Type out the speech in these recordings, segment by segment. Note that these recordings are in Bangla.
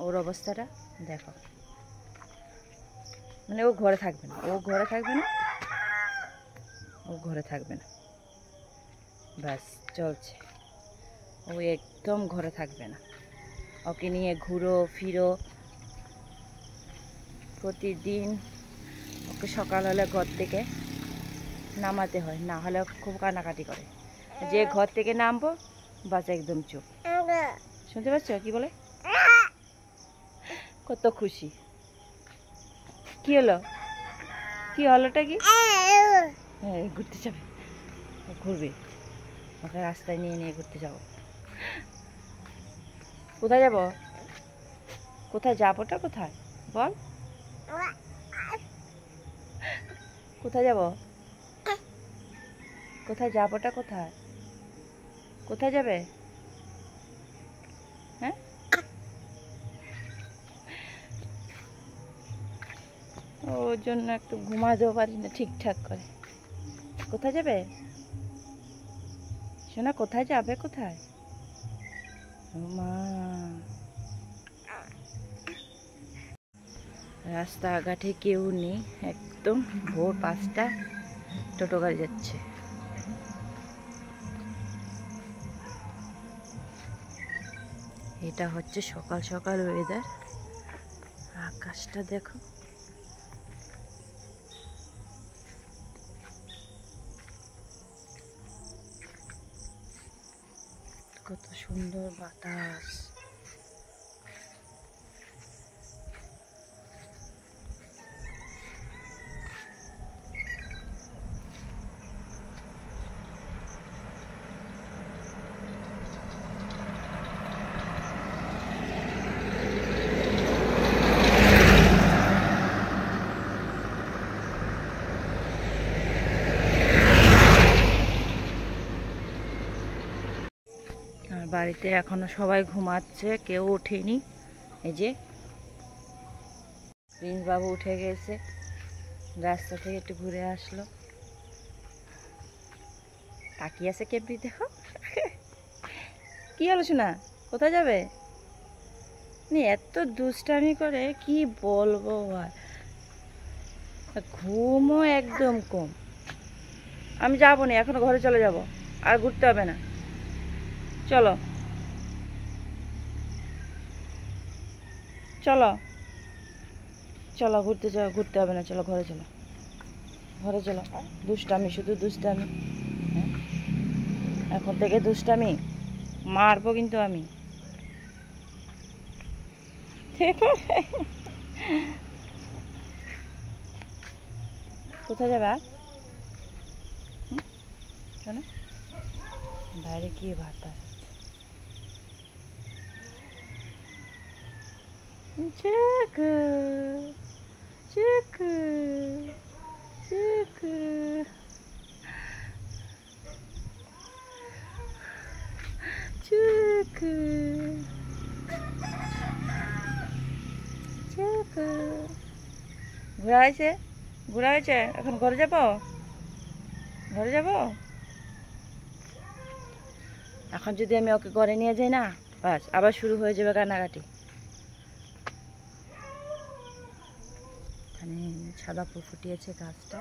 ওর অবস্থাটা দেখো, মানে ও ঘরে থাকবে না, ও ঘরে থাকবে না, ও ঘরে থাকবে না, ব্যাস চলছে, ও একদম ঘরে থাকবে না। ওকে নিয়ে ঘুরো ফিরো প্রতিদিন। ওকে সকাল হলে ঘর থেকে নামাতে হয়, না হলে খুব কান্নাকাটি করে। যে ঘর থেকে নামবো বাস একদম চুপ। শুনতে পাচ্ছ কি বলে? কত খুশি। কি হলো, কি হলোটা কি? হ্যাঁ ঘুরতে যাবে, ঘুরবে, ওকে রাস্তায় নিয়ে নিয়ে ঘুরতে যাবো। কোথায় যাব? কোথায় যাবোটা কোথায় বল? কোথায় যাব? কোথায় যাবোটা কোথায়? কোথায় যাবে? হ্যাঁ ওর জন্য একটু ঘুমাতেও পারি না ঠিকঠাক করে। কোথায় যাবে শোনা? কোথায় যাবে? কোথায়? মা রাস্তাঘাটে কেউ নেই, একদম ভোর 5টা টোটো গাড়ি যাচ্ছে। এটা হচ্ছে সকাল সকাল ওয়েদার। আকাশটা দেখো, কত সুন্দর বাতাস। আর বাড়িতে এখনো সবাই ঘুমাচ্ছে, কেউ ওঠেনি। এই যে প্রিন্স বাবু উঠে গেছে, রাস্তা থেকে একটু ঘুরে আসলো, তাকিয়ে আছে কেমনি দেখো। কি হলো শোনা? কোথায় যাবে? এত দুষ্টামি করে কি বলবো আর, ঘুমও একদম কম। আমি যাবো না, এখনো ঘরে চলে যাব, আর ঘুরতে হবে না। চলো চলো চলো, ঘুরতে হবে না, চলো ঘরে চলো, ঘরে চলো। দুষ্টামি, শুধু দুষ্টামি। হ্যাঁ এখন থেকে দুষ্টামি, মারবো কিন্তু আমি। কোথায় যাবে আর? শোনো বাইরে কি বাতাস। চিকু চিকু চিকু চিকু চিকু। ঘোরা হয়েছে, ঘোরা হয়েছে, এখন ঘরে যাব, ঘরে যাব। এখন যদি আমি ওকে ঘরে নিয়ে যাই না, বাস আবার শুরু হয়ে যাবে কান্নাকাটি। এখানে সাদা ফুল ফুটিয়েছে গাছটা।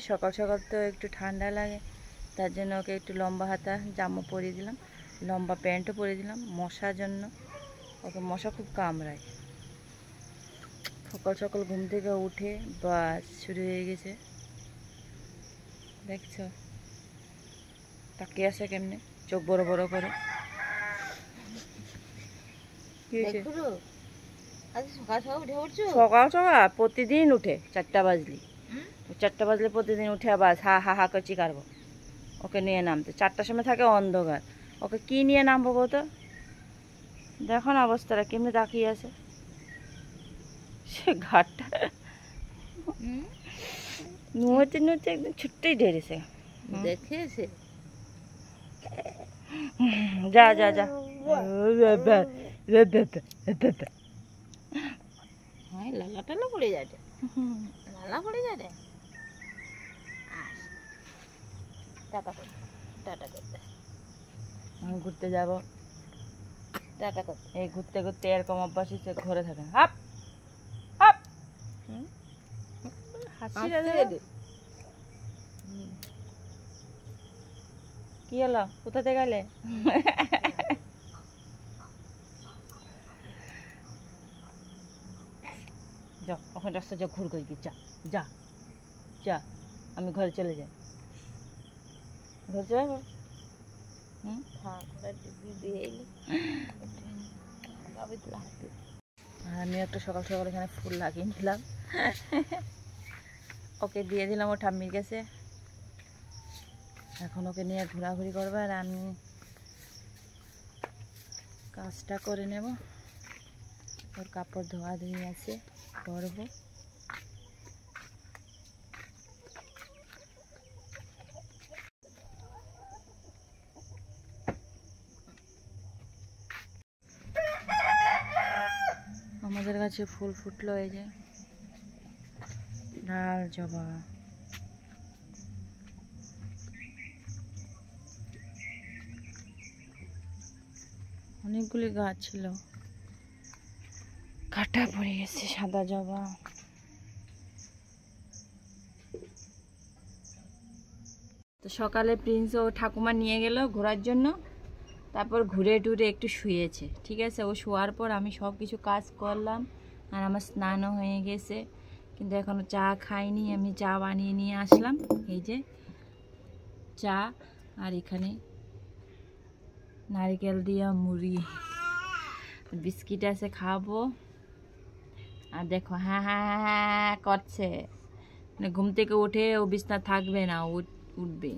সকাল সকাল তো একটু ঠান্ডা লাগে, তার জন্য ওকে একটু লম্বা হাতা জামা পরিয়ে দিলাম, লম্বা প্যান্টও পরিয়ে দিলাম, মশার জন্য। ওকে মশা খুব কামড়ায়। সকাল সকাল ঘুম থেকে উঠে বাস শুরু হয়ে গেছে, দেখছো তাকিয়ে আছে কেমনে, চোখ বড় বড় করে। সকাল সকাল প্রতিদিন উঠে 4টা বাজলি, 4টা বাজলে প্রতিদিন উঠে আবার হা হা হা করে চিকারবো ওকে নিয়ে নামতে। 4টার সময় থাকে অন্ধকার, ওকে কি নিয়ে নামবো গো? তো দেখো না অবস্থাটা কেমনি তাকিয়ে আছে, সে ঘাটটা নুহতে নুহতে একদম ছুট্টেই ঢেরেছে, দেখেছে। যা যা যা, হ্যাঁ লালা টালা পড়ে যায় রে, লালা পড়ে যায় রে। টাটা করতে, টাটা করতে, আমি ঘুরতে যাব। টাটা করতে, এই ঘুরতে ঘুরতে এরকম অভ্যাস হচ্ছে, ঘরে থাকে হাপ হাপ। হাসি রে, কি হলো, কোথাতে গেলে? যা ওখানে রাস্তা যা, ঘুর করে যা যা যা, আমি ঘরে চলে যাই, ঘরে চলে যাবো। আমি একটা সকাল সকাল এখানে ফুল লাগিয়ে নিলাম, ওকে দিয়ে দিলাম ও ঠাম্মির কাছে। এখন ওকে নিয়ে ঘোরাঘুরি করবো আর আমি কাজটা করে নেব। ওর কাপড় ধোয়া ধুয়ে আছে, করবো। আমাদের কাছে ফুল ফুটলো, এই যে লাল জবা। অনেকগুলি গাছ ছিল, কাটা পড়ে গেছে। সাদা জবা, তো সকালে প্রিন্স ও ঠাকুমা নিয়ে গেল ঘোরার জন্য, তারপর ঘুরে টুরে একটু শুয়েছে। ঠিক আছে, ও শোয়ার পর আমি সব কিছু কাজ করলাম, আর আমার স্নানও হয়ে গেছে, কিন্তু এখনও চা খাইনি। আমি চা বানিয়ে নিয়ে আসলাম, এই যে চা, আর এখানে নারকেল দিয়া মুড়ি, বিস্কিট আছে, খাবো। আর দেখো হ্যাঁ হ্যাঁ হ্যাঁ হ্যাঁ করছে, মানে ঘুম থেকে উঠে ও বিছনা থাকবে না, উঠবে।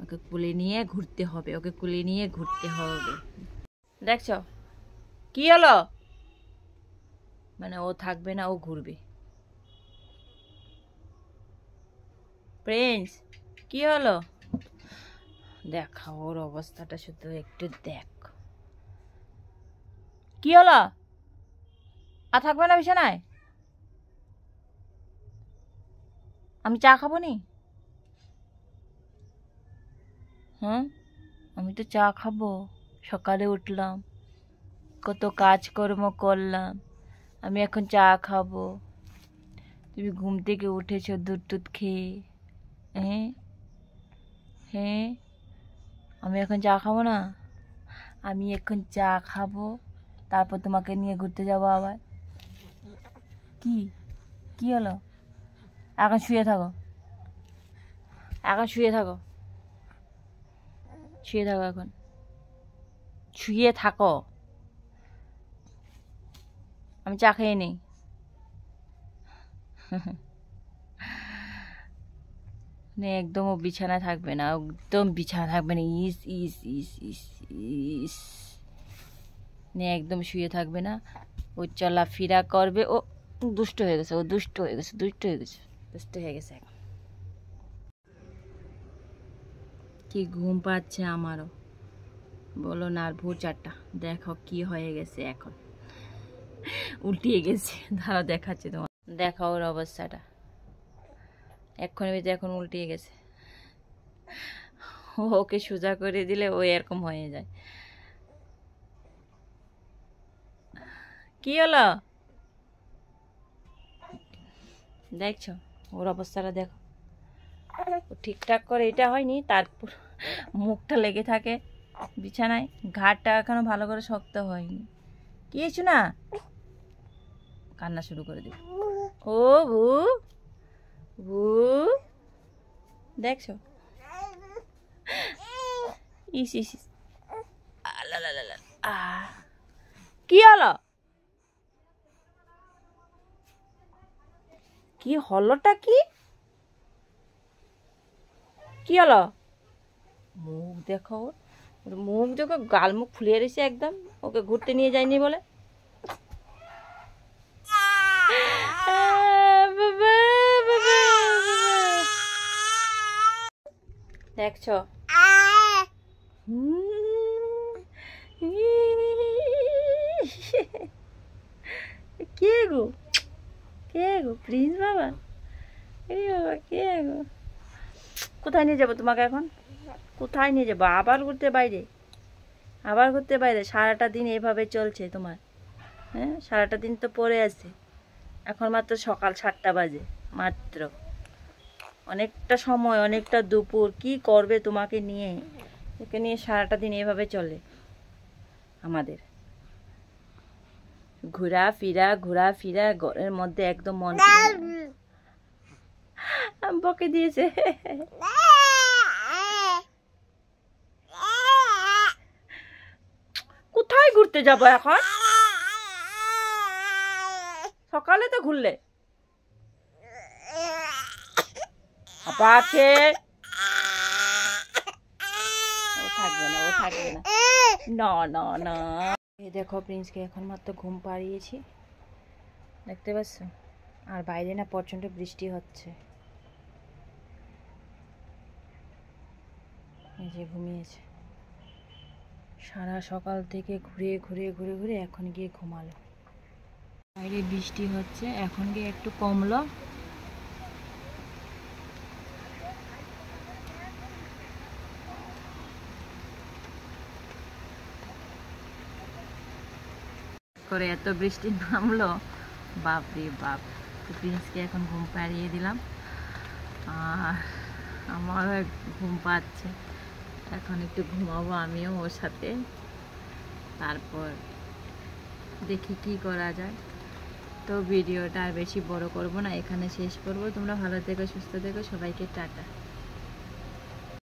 ওকে কুলে নিয়ে ঘুরতে হবে, ওকে কুলে নিয়ে ঘুরতে হবে। দেখছো কি হলো, মানে ও থাকবে না, ও ঘুরবে। প্রিন্স কি হলো, দেখা ওর অবস্থাটা শুধু একটু দেখ। কি হলো, আর থাকবে না বিছানায়? আমি চা খাবো নি? হ্যাঁ, আমি তো চা খাবো। সকালে উঠলাম, কত কাজকর্ম করলাম, আমি এখন চা খাবো। তুমি ঘুম থেকে উঠেছো দুধ টুধ খেয়ে। হ্যাঁ হ্যাঁ, আমি এখন চা খাবো না? আমি এখন চা খাবো, তারপর তোমাকে নিয়ে ঘুরতে যাবো আবার। কি কি হলো, এখন শুয়ে থাকো, এখন শুয়ে থাকো, শুয়ে থাকো, এখন শুয়ে থাকো। আমি চা খেয়ে নেই। একদম ও বিছানায় থাকবে না, একদম বিছানা থাকবে না। ইস ইস ইস ইস ইস, একদম শুয়ে থাকবে না। ও চলাফেরা করবে। ও দুষ্ট হয়ে গেছে, ও দুষ্ট হয়ে গেছে, দুষ্ট হয়ে গেছে, দুষ্ট হয়ে গেছে। এখন কি ঘুম পাচ্ছে আমারও, বলো না। আর ভোর 4টা, দেখো কি হয়ে গেছে, এখন উল্টিয়ে গেছে। দাঁড়াও দেখাচ্ছে তোমার, দেখো ওর অবস্থাটা, এক্ষুনি ভিতরে এখন উল্টিয়ে গেছে। ওকে সোজা করে দিলে ও এরকম হয়ে যায়। কি হলো, দেখছো ওর অবস্থাটা, দেখো। ও ঠিকঠাক করে এটা হয়নি, তারপর মুখটা লেগে থাকে বিছানায়, ঘাটটা এখনো ভালো করে শক্ত হয়নি। কি হয়েছে না, কান্না শুরু করে দিল। ও ভু ভু, দেখছো? ইস ইস ইস, কি হলো, কি হলোটা কি, কি হলো? মুখ দেখো, ওর মুখ দেখো, গাল মুখ ফুলিয়ে রয়েছে একদম। ওকে ঘুরতে নিয়ে যায়নি বলে। দেখছো, গো? কে গো? প্রিন্স বাবা? এই বাবা কে গো? কোথায় নিয়ে যাবো তোমাকে এখন? কোথায় নিয়ে যাবো? আবার ঘুরতে বাইরে? আবার ঘুরতে বাইরে? সারাটা দিন এভাবে চলছে তোমার? হ্যাঁ, সারাটা দিন তো পড়ে আছে। এখন মাত্র সকাল 7টা বাজে মাত্র। অনেকটা সময়, অনেকটা দুপুর, কি করবে তোমাকে নিয়ে? একে নিয়ে সারাটা দিন এভাবে চলে আমাদের। ঘোরাফেরা ঘরের মধ্যে একদম মন বকে দিয়েছে। কোথায় ঘুরতে যাবো এখন? সকালে তো ঘুরলে। আপা আছে? ও থাকবে না, ও থাকবে না। না না না। এই দেখো প্রিন্সকে এখন মাত্র ঘুম পাড়িয়েছি, দেখতে পাচ্ছ? আর বাইরে না প্রচণ্ড বৃষ্টি হচ্ছে। এই যে ঘুমিয়েছে সারা সকাল থেকে, ঘুরে এখন গিয়ে ঘুমালো। বাইরে বৃষ্টি হচ্ছে, এখন গিয়ে একটু কমলো। করে এত বৃষ্টি নামলো, বাপ রে বাপ। তো প্রিন্সকে এখন ঘুম পাড়িয়ে দিলাম, আর আমারও ঘুম পাচ্ছে। এখন একটু ঘুমাবো আমিও ওর সাথে, তারপর দেখি কি করা যায়। তো ভিডিওটা আর বেশি বড় করব না, এখানে শেষ করব। তোমরা ভালো থেকো, সুস্থ থেকো, সবাইকে টাটা।